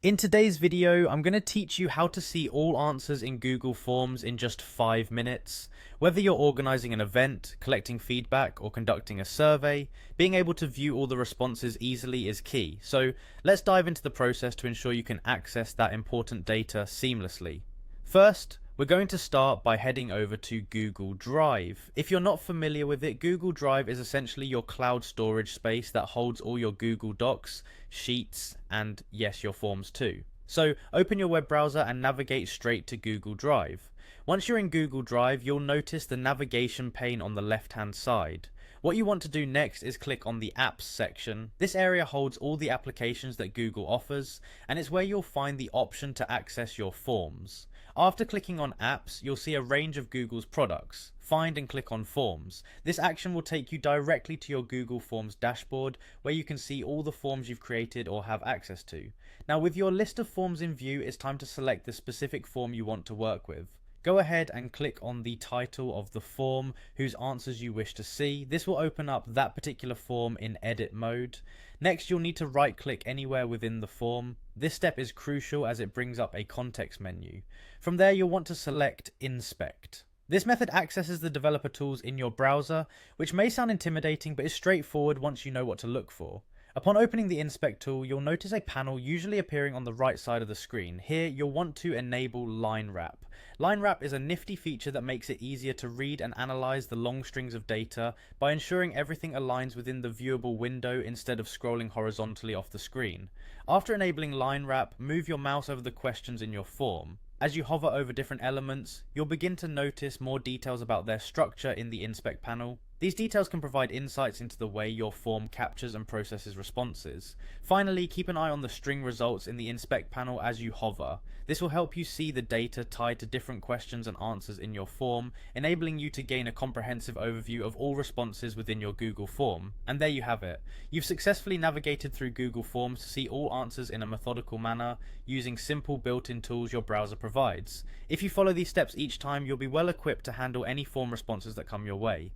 In today's video, I'm going to teach you how to see all answers in Google Forms in just 5 minutes. Whether you're organizing an event, collecting feedback, or conducting a survey, being able to view all the responses easily is key. So let's dive into the process to ensure you can access that important data seamlessly. First, we're going to start by heading over to Google Drive. If you're not familiar with it, Google Drive is essentially your cloud storage space that holds all your Google Docs, Sheets, and yes, your forms too. So open your web browser and navigate straight to Google Drive. Once you're in Google Drive, you'll notice the navigation pane on the left-hand side. What you want to do next is click on the Apps section. This area holds all the applications that Google offers, and it's where you'll find the option to access your forms. After clicking on Apps, you'll see a range of Google's products. Find and click on Forms. This action will take you directly to your Google Forms dashboard, where you can see all the forms you've created or have access to. Now, with your list of forms in view, it's time to select the specific form you want to work with. Go ahead and click on the title of the form whose answers you wish to see. This will open up that particular form in edit mode. Next, you'll need to right click anywhere within the form. This step is crucial as it brings up a context menu. From there, you'll want to select Inspect. This method accesses the developer tools in your browser, which may sound intimidating but is straightforward once you know what to look for. Upon opening the Inspect tool, you'll notice a panel usually appearing on the right side of the screen. Here, you'll want to enable Line Wrap. Line Wrap is a nifty feature that makes it easier to read and analyze the long strings of data by ensuring everything aligns within the viewable window instead of scrolling horizontally off the screen. After enabling Line Wrap, move your mouse over the questions in your form. As you hover over different elements, you'll begin to notice more details about their structure in the Inspect panel. These details can provide insights into the way your form captures and processes responses. Finally, keep an eye on the string results in the Inspect panel as you hover. This will help you see the data tied to different questions and answers in your form, enabling you to gain a comprehensive overview of all responses within your Google form. And there you have it. You've successfully navigated through Google Forms to see all answers in a methodical manner using simple built-in tools your browser provides. If you follow these steps each time, you'll be well equipped to handle any form responses that come your way.